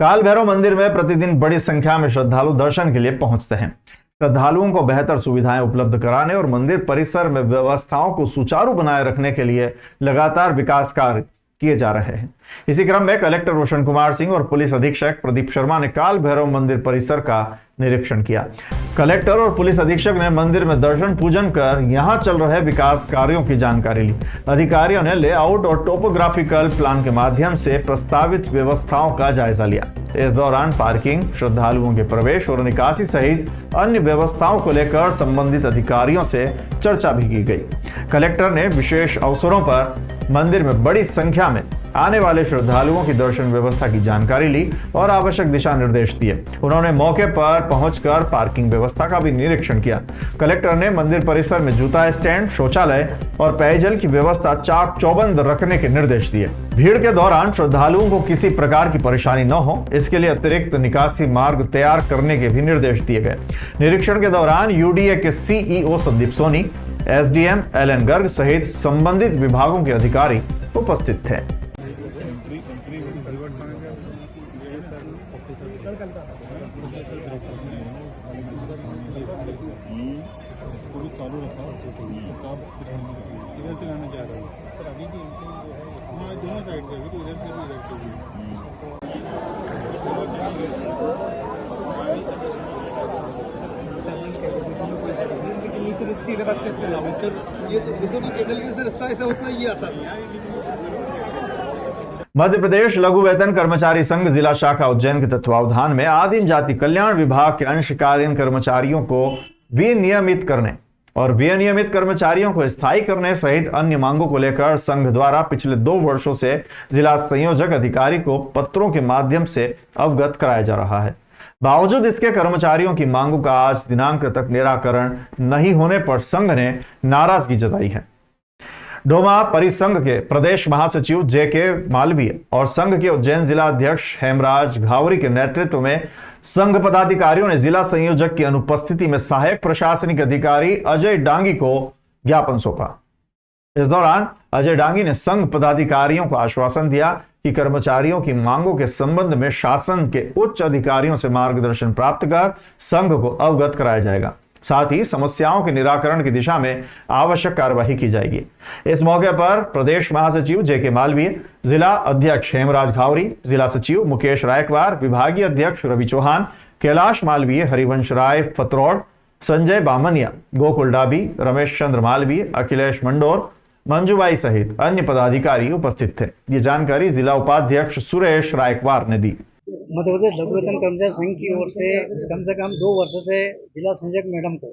काल भैरव मंदिर में प्रतिदिन बड़ी संख्या में श्रद्धालु दर्शन के लिए पहुंचते हैं। श्रद्धालुओं को बेहतर सुविधाएं उपलब्ध कराने और मंदिर परिसर में व्यवस्थाओं को सुचारू बनाए रखने के लिए लगातार विकास कार्य किए जा रहे हैं। इसी क्रम में कलेक्टर रोशन कुमार सिंह और पुलिस अधीक्षक प्रदीप शर्मा ने काल भैरव मंदिर परिसर का निरीक्षण किया। कलेक्टर और पुलिस अधीक्षक ने मंदिर में दर्शन पूजन कर यहां चल रहे विकास कार्यों की जानकारी ली। अधिकारियों ने लेआउट और टोपोग्राफिकल प्लान के माध्यम से प्रस्तावित व्यवस्थाओं का जायजा लिया। इस दौरान पार्किंग, श्रद्धालुओं के प्रवेश और निकासी सहित अन्य व्यवस्थाओं को लेकर संबंधित अधिकारियों से चर्चा भी की गई। कलेक्टर ने विशेष अवसरों पर मंदिर में बड़ी संख्या में आने वाले श्रद्धालुओं की दर्शन व्यवस्था की जानकारी ली और आवश्यक दिशा निर्देश दिए। उन्होंने मौके पर पहुंचकर पार्किंग व्यवस्था का भी निरीक्षण किया। कलेक्टर ने मंदिर परिसर में जूता स्टैंड, शौचालय और पेयजल की व्यवस्था चाक चौबंद रखने के निर्देश दिए। भीड़ के दौरान श्रद्धालुओं को किसी प्रकार की परेशानी न हो, इसके लिए अतिरिक्त निकासी मार्ग तैयार करने के भी निर्देश दिए गए। निरीक्षण के दौरान यूडीए के CEO Sandeep Soni, SDM LN Garg सहित संबंधित विभागों के अधिकारी उपस्थित थे। चालू रखा इधर से लाने जा रहा है सर। अभी भी हाँ दोनों साइड से, अभी तो इधर से भी इधर से भी। नीचे इसकी अगर अच्छे अच्छे नाम ये तो रास्ता ऐसा होता है, ये आता है। मध्य प्रदेश लघु वेतन कर्मचारी संघ जिला शाखा उज्जैन के तत्वावधान में आदिम जाति कल्याण विभाग के अंशकालीन कर्मचारियों को विनियमित करने और विनियमित कर्मचारियों को स्थायी करने सहित अन्य मांगों को लेकर संघ द्वारा पिछले 2 वर्षों से जिला संयोजक अधिकारी को पत्रों के माध्यम से अवगत कराया जा रहा है। बावजूद इसके कर्मचारियों की मांगों का आज दिनांक तक निराकरण नहीं होने पर संघ ने नाराजगी जताई है। डोमा परिसंघ के प्रदेश महासचिव जेके मालवीय और संघ के उज्जैन जिला अध्यक्ष हेमराज घावरी के नेतृत्व में संघ पदाधिकारियों ने जिला संयोजक की अनुपस्थिति में सहायक प्रशासनिक अधिकारी अजय डांगी को ज्ञापन सौंपा। इस दौरान अजय डांगी ने संघ पदाधिकारियों को आश्वासन दिया कि कर्मचारियों की मांगों के संबंध में शासन के उच्च अधिकारियों से मार्गदर्शन प्राप्त कर संघ को अवगत कराया जाएगा। साथ ही समस्याओं के निराकरण की दिशा में आवश्यक कार्यवाही की जाएगी। इस मौके पर प्रदेश महासचिव जेके मालवीय, जिला अध्यक्ष हेमराज घावरी, जिला सचिव मुकेश रायकवार, विभागीय अध्यक्ष रवि चौहान, कैलाश मालवीय, हरिवंश राय फतरौड़, संजय बामनिया, गोकुल डाबी, रमेश चंद्र मालवीय, अखिलेश मंडोर, मंजूबाई सहित अन्य पदाधिकारी उपस्थित थे। ये जानकारी जिला उपाध्यक्ष सुरेश रायकवार ने दी। मध्य प्रदेश लघु वेतन कर्मचारी संघ की ओर से कम 2 वर्षों से जिला संयोजक मैडम को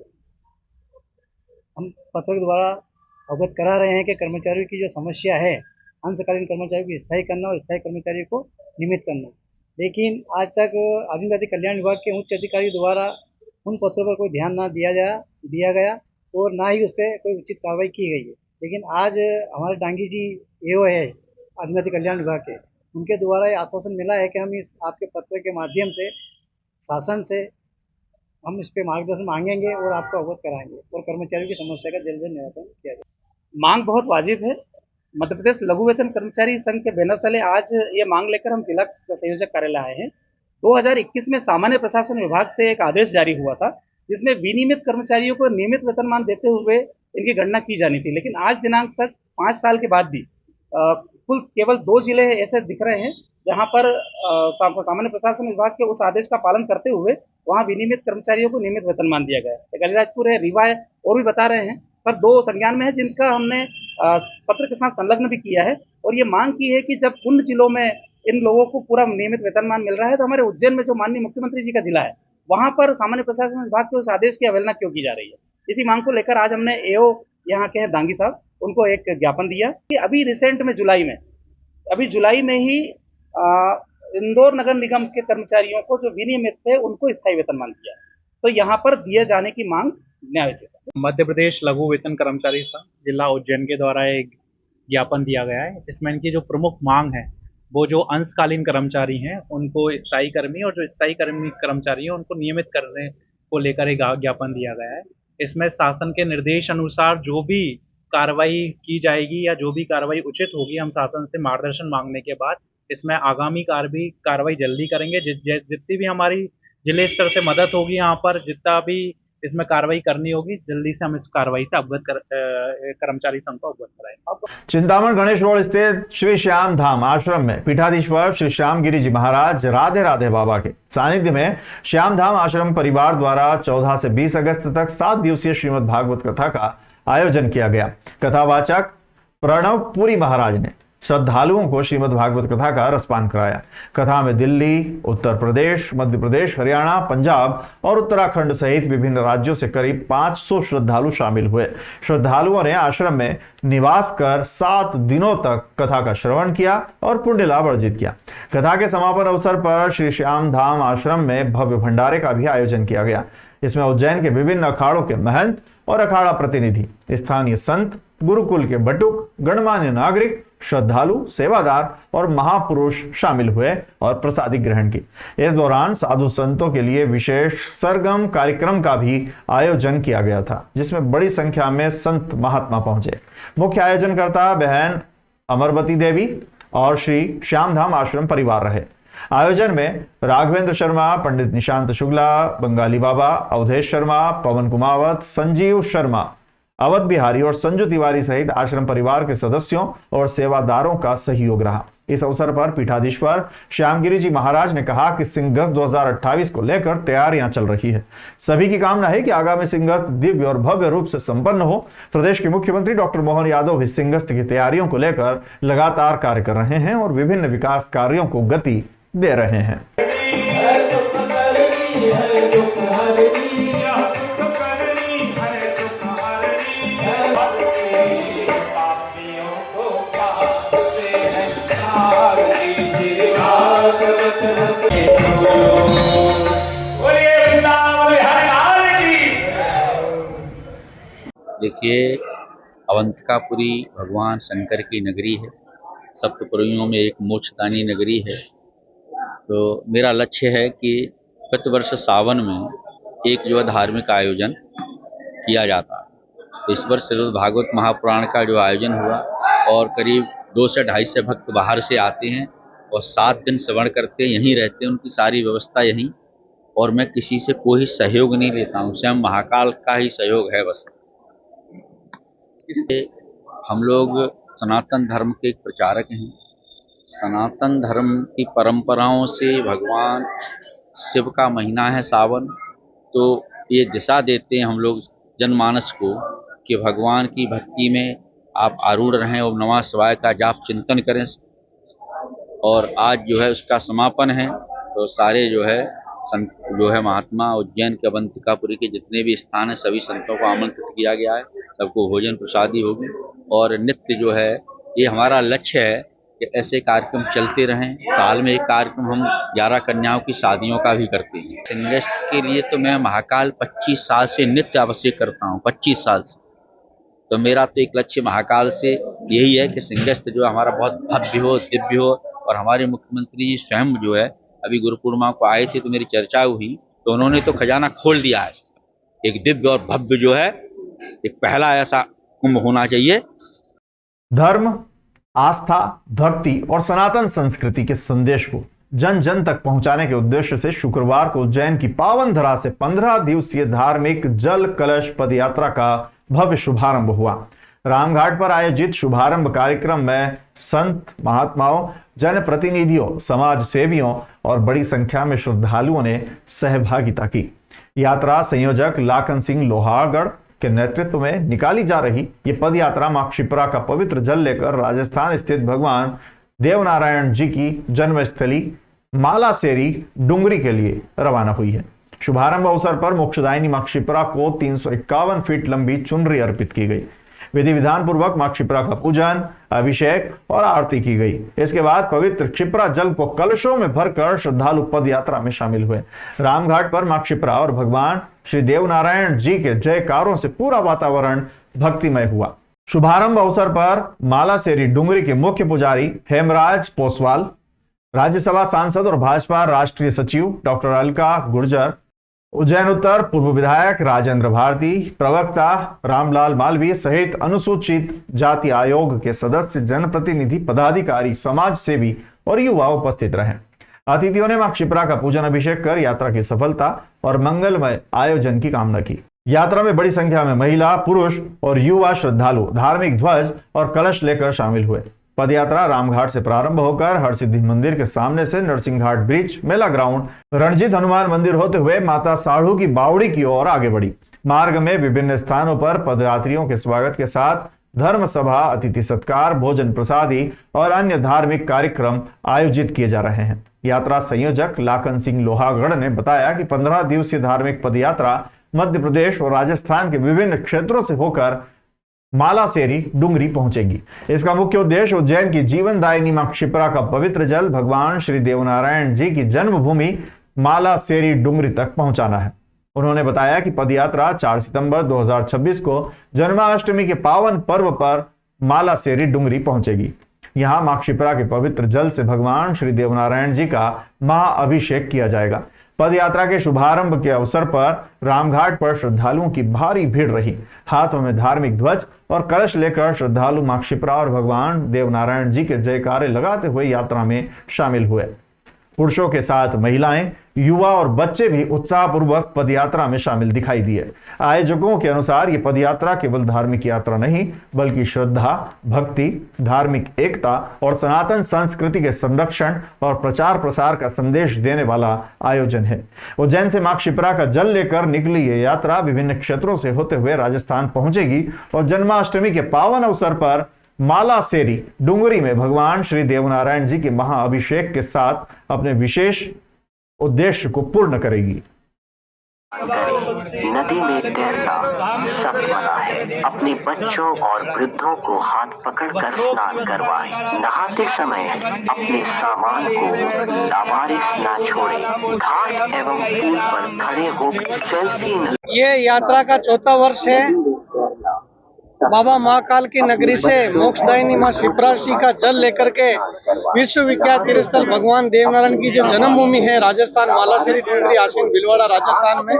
हम पत्र के द्वारा अवगत करा रहे हैं कि कर्मचारियों की जो समस्या है, अंशकालीन कर्मचारियों को स्थायी करना और स्थायी कर्मचारियों को नियमित करना, लेकिन आज तक आदिम जाति कल्याण विभाग के उच्च अधिकारी द्वारा उन पत्रों पर कोई ध्यान न दिया गया और ना ही उस पर कोई उचित कार्रवाई की गई है। लेकिन आज हमारे डांगी जी एओ है आदिम जाति कल्याण विभाग के, उनके द्वारा ये आश्वासन मिला है कि हम इस आपके पत्र के माध्यम से शासन से हम इस पे मार्गदर्शन मांगेंगे और आपको अवगत कराएंगे और कर्मचारियों की समस्या का जल्द से जल्द निराकरण किया जाए। मांग बहुत वाजिब है। मध्य प्रदेश लघु वेतन कर्मचारी संघ के बैनर तले आज ये मांग लेकर हम जिला संयोजक कार्यालय आए हैं। 2021 में सामान्य प्रशासन विभाग से एक आदेश जारी हुआ था जिसमें विनियमित कर्मचारियों को नियमित वेतनमान देते हुए इनकी गणना की जानी थी, लेकिन आज दिनांक तक 5 साल के बाद भी कुल केवल 2 जिले ऐसे दिख रहे हैं जहां पर सामान्य प्रशासन विभाग के उस आदेश का पालन करते हुए वहां विनियमित कर्मचारियों को नियमित वेतनमान दिया गया है। अलीराजपुर है, रीवा है और भी बता रहे हैं, पर 2 संज्ञान में है जिनका हमने पत्र के साथ संलग्न भी किया है और ये मांग की है कि जब उन जिलों में इन लोगों को पूरा नियमित वेतनमान मिल रहा है तो हमारे उज्जैन में जो माननीय मुख्यमंत्री जी का जिला है वहां पर सामान्य प्रशासन विभाग के उस आदेश की अवहेलना क्यों की जा रही है। इसी मांग को लेकर आज हमने एओ यहाँ के हैं दांगी साहब, उनको एक ज्ञापन दिया कि अभी रिसेंट में जुलाई में ही इंदौर नगर निगम के कर्मचारियों को जो विनियमित थे उनको स्थायी वेतनमान दिया, तो यहाँ पर दिए जाने की मांग न्यायोचित है। मध्य प्रदेश लघु वेतन कर्मचारी संघ जिला उज्जैन के द्वारा एक ज्ञापन दिया गया है। इसमें इनकी जो प्रमुख मांग है वो जो अंशकालीन कर्मचारी हैं उनको स्थायी कर्मी और जो स्थायी कर्मचारी हैं उनको नियमित करने को लेकर एक ज्ञापन दिया गया है। इसमें शासन के निर्देश अनुसार जो भी कार्रवाई की जाएगी या जो भी कार्रवाई उचित होगी, हम शासन से मार्गदर्शन मांगने के बाद इसमें आगामी कार्रवाई जल्दी करेंगे। जितनी भी हमारी जिले स्तर से मदद होगी, यहाँ पर जितना भी इसमें कार्रवाई करनी होगी, जल्दी से हम इस कार्रवाई से कर्मचारी संघ को अवगत कराएंगे। चिंतामण गणेश रोड स्थित श्री श्याम धाम आश्रम में पीठाधीश्वर श्री श्याम गिरी जी महाराज राधे राधे बाबा के सानिध्य में श्याम धाम आश्रम परिवार द्वारा 14 से 20 अगस्त तक 7 दिवसीय श्रीमद् भागवत कथा का आयोजन किया गया। कथावाचक प्रणव पुरी महाराज ने श्रद्धालुओं को श्रीमद् भागवत कथा का रसपान कराया। कथा में दिल्ली, उत्तर प्रदेश, मध्य प्रदेश, हरियाणा, पंजाब और उत्तराखंड सहित विभिन्न राज्यों से करीब 500 श्रद्धालु शामिल हुए। श्रद्धालुओं ने आश्रम में निवास कर 7 दिनों तक कथा का श्रवण किया और पुण्य लाभ अर्जित किया। कथा के समापन अवसर पर श्री श्याम धाम आश्रम में भव्य भंडारे का भी आयोजन किया गया। इसमें उज्जैन के विभिन्न अखाड़ों के महंत और अखाड़ा प्रतिनिधि, स्थानीय संत, गुरुकुल के बटुक, गणमान्य नागरिक, श्रद्धालु, सेवादार और महापुरुष शामिल हुए और प्रसादी ग्रहण की। इस दौरान साधु संतों के लिए विशेष सरगम कार्यक्रम का भी आयोजन किया गया था, जिसमें बड़ी संख्या में संत महात्मा पहुंचे। मुख्य आयोजनकर्ता बहन अमरवती देवी और श्री श्यामधाम आश्रम परिवार रहे। आयोजन में राघवेंद्र शर्मा, पंडित निशांत शुक्ला, बंगाली बाबा, अवधेश शर्मा, पवन कुमावत, संजीव शर्मा, अवध बिहारी और संजू तिवारी सहित आश्रम परिवार के सदस्यों और सेवादारों का सहयोग रहा। इस अवसर पर पीठाधीश्वर श्यामगिरी जी महाराज ने कहा कि सिंहगस्त 2028 को लेकर तैयारियां चल रही है। सभी की कामना है कि आगामी सिंहगस्त दिव्य और भव्य रूप से संपन्न हो। प्रदेश के मुख्यमंत्री डॉक्टर मोहन यादव भी सिंहगस्त की तैयारियों को लेकर लगातार कार्य कर रहे हैं और विभिन्न विकास कार्यों को गति दे रहे हैं। देखिए, अवंतिकापुरी भगवान शंकर की नगरी है, सप्तपुरियों में एक मोक्षदानी नगरी है। तो मेरा लक्ष्य है कि प्रतिवर्ष सावन में एक जो धार्मिक आयोजन किया जाता है। तो इस वर्ष श्रीमद् भागवत महापुराण का जो आयोजन हुआ और करीब 2 से 250 से भक्त बाहर से आते हैं और 7 दिन श्रवण करते यहीं रहते हैं, उनकी सारी व्यवस्था यहीं, और मैं किसी से कोई सहयोग नहीं लेता हूँ, स्वयं महाकाल का ही सहयोग है बस। हम लोग सनातन धर्म के एक प्रचारक हैं। सनातन धर्म की परंपराओं से भगवान शिव का महीना है सावन, तो ये दिशा देते हैं हम लोग जनमानस को कि भगवान की भक्ति में आप आरूढ़ रहें और नमः शिवाय का जाप चिंतन करें। और आज जो है उसका समापन है, तो सारे जो है महात्मा उज्जैन के अवंतिकापुरी के जितने भी स्थान हैं सभी संतों को आमंत्रित किया गया है। सबको भोजन प्रसादी होगी और नित्य जो है ये हमारा लक्ष्य है कि ऐसे कार्यक्रम चलते रहें। साल में एक कार्यक्रम हम 11 कन्याओं की शादियों का भी करते हैं। सिंहगस्त के लिए तो मैं महाकाल 25 साल से नित्य आवश्यक करता हूँ, 25 साल से। तो मेरा तो एक लक्ष्य महाकाल से यही है कि सिंहगस्त जो हमारा बहुत भव्य हो, दिव्य हो। और हमारे मुख्यमंत्री जी स्वयं जो है अभी गुरु पूर्णिमा को आए थे तो मेरी चर्चा हुई, तो उन्होंने तो खजाना खोल दिया है। एक दिव्य और भव्य जो है एक पहला ऐसा कुंभ होना चाहिए। धर्म, आस्था, भक्ति और सनातन संस्कृति के संदेश को जन जन तक पहुंचाने के उद्देश्य से शुक्रवार को उज्जैन की पावन धरा से 15 दिवसीय धार्मिक जल कलश पद यात्रा का भव्य शुभारंभ हुआ। रामघाट पर आयोजित शुभारंभ कार्यक्रम में संत महात्माओं, जनप्रतिनिधियों, समाज सेवियों और बड़ी संख्या में श्रद्धालुओं ने सहभागिता की। यात्रा संयोजक लाखन सिंह लोहागढ़ के नेतृत्व में निकाली जा रही ये पद यात्रा मां क्षिप्रा का पवित्र जल लेकर राजस्थान स्थित भगवान देवनारायण जी की जन्मस्थली मालासेरी डुंगरी के लिए रवाना हुई है। शुभारंभ अवसर पर मोक्षदायिनी मां क्षिप्रा को 351 फीट लंबी चुनरी अर्पित की गई। विधि विधान पूर्वक मां क्षिप्रा का पूजन, अभिषेक और आरती की गई। इसके बाद पवित्र क्षिप्रा जल को कलशों में भरकर श्रद्धालु पद यात्रा में शामिल हुए। रामघाट पर मां क्षिप्रा और भगवान श्री देवनारायण जी के जयकारों से पूरा वातावरण भक्तिमय हुआ। शुभारंभ अवसर पर मालासेरी डुंगरी के मुख्य पुजारी हेमराज पोसवाल, राज्यसभा सांसद और भाजपा राष्ट्रीय सचिव डॉक्टर अलका गुर्जर, उज्जैन उत्तर पूर्व विधायक राजेंद्र भारती, प्रवक्ता रामलाल मालवीय सहित अनुसूचित जाति आयोग के सदस्य, जनप्रतिनिधि, पदाधिकारी, समाज सेवी और युवा उपस्थित रहे। अतिथियों ने मां क्षिप्रा का पूजन अभिषेक कर यात्रा की सफलता और मंगलमय आयोजन की कामना की। यात्रा में बड़ी संख्या में महिला, पुरुष और युवा श्रद्धालु धार्मिक ध्वज और कलश लेकर शामिल हुए। पदयात्रा रामघाट से प्रारंभ होकर हरसिद्धि मंदिर के सामने से नरसिंह घाट ब्रिज, मेला ग्राउंड, रणजीत हनुमान मंदिर होते हुए माता साढ़ू की बावड़ी की ओर आगे बढ़ी। मार्ग में विभिन्न स्थानों पर पदयात्रियों के स्वागत के साथ धर्म सभा, अतिथि सत्कार, भोजन प्रसादी और अन्य धार्मिक कार्यक्रम आयोजित किए जा रहे हैं। यात्रा संयोजक लाखन सिंह लोहागढ़ ने बताया कि 15 दिवसीय धार्मिक पदयात्रा मध्य प्रदेश और राजस्थान के विभिन्न क्षेत्रों से होकर मालासेरी डुंगरी पहुंचेगी। इसका मुख्य उद्देश्य उज्जैन की जीवनदायिनी मां क्षिप्रा का पवित्र जल भगवान श्री देवनारायण जी की जन्मभूमि मालासेरी डुंगरी तक पहुंचाना है। उन्होंने बताया कि पदयात्रा 4 सितंबर 2026 को जन्माष्टमी के पावन पर्व पर मालासेरी डुंगरी पहुंचेगी। यहां मां क्षिप्रा के पवित्र जल से भगवान श्री देवनारायण जी का महाअभिषेक किया जाएगा। पदयात्रा के शुभारंभ के अवसर पर रामघाट पर श्रद्धालुओं की भारी भीड़ रही। हाथों में धार्मिक ध्वज और कलश लेकर श्रद्धालु मां क्षिप्रा और भगवान देवनारायण जी के जयकारे लगाते हुए यात्रा में शामिल हुए। पुरुषों के साथ महिलाएं, युवा और बच्चे भी उत्साहपूर्वक पदयात्रा में शामिल दिखाई दिए। आयोजकों के अनुसार ये पदयात्रा केवल धार्मिक यात्रा नहीं, बल्कि श्रद्धा, भक्ति, धार्मिक एकता और सनातन संस्कृति के संरक्षण और प्रचार प्रसार का संदेश देने वाला आयोजन है। उज्जैन से मां क्षिप्रा का जल लेकर निकली ये यात्रा विभिन्न क्षेत्रों से होते हुए राजस्थान पहुंचेगी और जन्माष्टमी के पावन अवसर पर मालासेरी डुंगरी में भगवान श्री देवनारायण जी के महाअभिषेक के साथ अपने विशेष उद्देश्य को पूर्ण करेगी। नदी में तैरना सख्त मना है। अपने बच्चों और वृद्धों को हाथ पकड़कर स्नान करवाएं। नहाते समय अपने सामान को लावारिस न छोड़ें। घाट एवं पुल पर खड़े होकर सेल्फी न। ये यात्रा का 4था वर्ष है। बाबा महाकाल की नगरी से मोक्षदायिनी मां क्षिप्रा जी का जल लेकर के विश्व विख्यात तीर्थस्थल भगवान देवनारायण की जो जन्मभूमि है राजस्थान, मालासेरी डुंगरी, आसीन भीलवाड़ा राजस्थान में,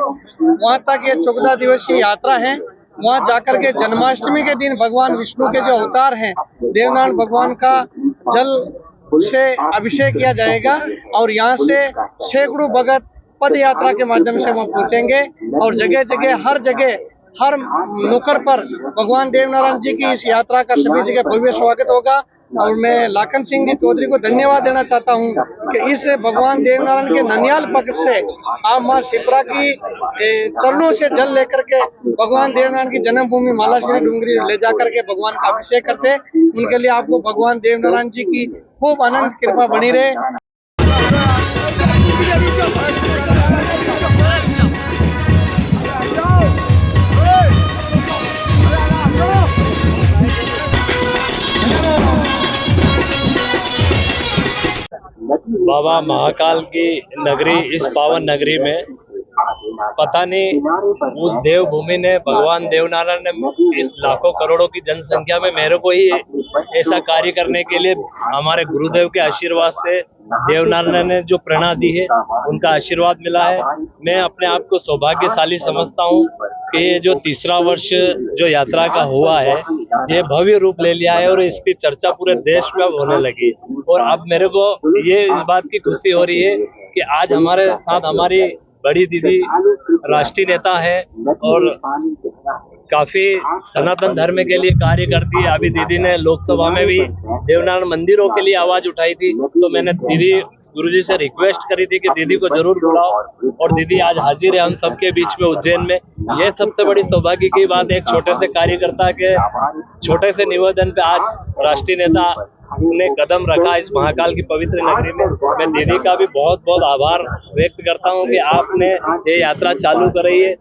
वहां तक ये 14 दिवसीय यात्रा है। वहां जाकर के जन्माष्टमी के दिन भगवान विष्णु के जो अवतार हैं देवनारायण भगवान का जल से अभिषेक किया जाएगा और यहाँ से सैकड़ों भगत पद यात्रा के माध्यम से वहाँ पहुँचेंगे और जगह जगह हर नुक्कड़ पर भगवान देवनारायण जी की इस यात्रा का सभी जगह भव्य स्वागत होगा। और मैं लाखन सिंह जी चौधरी को धन्यवाद देना चाहता हूं कि इस भगवान देवनारायण के ननियाल पक्ष से आप मां क्षिप्रा की चरणों से जल लेकर के भगवान देवनारायण की जन्मभूमि मालासेरी डुंगरी ले जाकर के भगवान का अभिषेक करते। उनके लिए आपको भगवान देवनारायण जी की खूब आनंद कृपा बनी रहे। बाबा महाकाल की नगरी, इस पावन नगरी में पता नहीं उस देवभूमि ने भगवान देवनारायण ने इस लाखों करोड़ों की जनसंख्या में मेरे को ही ऐसा कार्य करने के लिए हमारे गुरुदेव के आशीर्वाद से देवनारायण ने जो प्रेरणा दी है उनका आशीर्वाद मिला है। मैं अपने आप को सौभाग्यशाली समझता हूँ कि ये जो 3रा वर्ष जो यात्रा का हुआ है ये भव्य रूप ले लिया है और इसकी चर्चा पूरे देश में अब होने लगी। और अब मेरे को ये इस बात की खुशी हो रही है कि आज हमारे साथ हमारी बड़ी दीदी राष्ट्रीय नेता है और काफी सनातन धर्म के लिए कार्य करती है। अभी दीदी ने लोकसभा में भी देवनारायण मंदिरों के लिए आवाज उठाई थी, तो मैंने दीदी गुरुजी से रिक्वेस्ट करी थी कि दीदी को जरूर बुलाओ और दीदी आज हाजिर है हम सबके बीच में उज्जैन में। ये सबसे बड़ी सौभाग्य की बात है, एक छोटे से कार्यकर्ता के छोटे से निवेदन पे आज राष्ट्रीय नेता ने कदम रखा इस महाकाल की पवित्र नगरी में। मैं दीदी का भी बहुत बहुत आभार व्यक्त करता हूं कि आपने ये यात्रा चालू कराई है।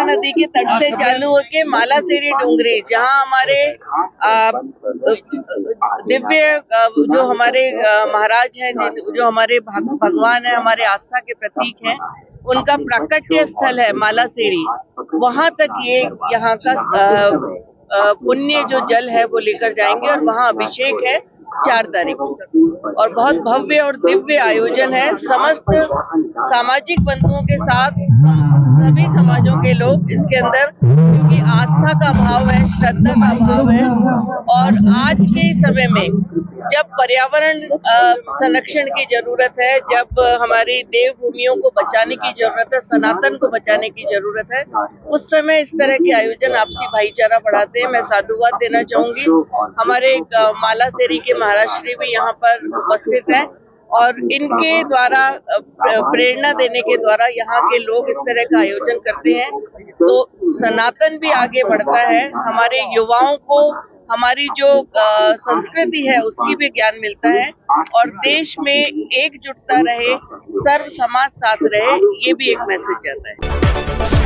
नदी के तट से चालू होके मालासेरी डूंगरी, जहाँ हमारे दिव्य जो हमारे महाराज हैं, जो हमारे भगवान है, हमारे आस्था के प्रतीक हैं, उनका प्राकट्य स्थल है मालासेरी, वहां तक ये यहाँ का पुण्य जो जल है वो लेकर जाएंगे और वहाँ अभिषेक है 4 तारीख को। और बहुत भव्य और दिव्य आयोजन है। समस्त सामाजिक बंधुओं के साथ सभी समाजों के लोग इसके अंदर, क्योंकि आस्था का भाव है, श्रद्धा का भाव है। और आज के समय में जब पर्यावरण संरक्षण की जरूरत है, जब हमारी देवभूमियों को बचाने की जरूरत है, सनातन को बचाने की जरूरत है, उस समय इस तरह के आयोजन आपसी भाईचारा बढ़ाते हैं। मैं साधुवाद देना चाहूंगी। हमारे मालासेरी के महाराज श्री भी यहाँ पर उपस्थित हैं और इनके द्वारा प्रेरणा देने के द्वारा यहाँ के लोग इस तरह का आयोजन करते हैं, तो सनातन भी आगे बढ़ता है। हमारे युवाओं को हमारी जो संस्कृति है उसकी भी ज्ञान मिलता है और देश में एकजुटता रहे, सर्व समाज साथ रहे, ये भी एक मैसेज जाता है।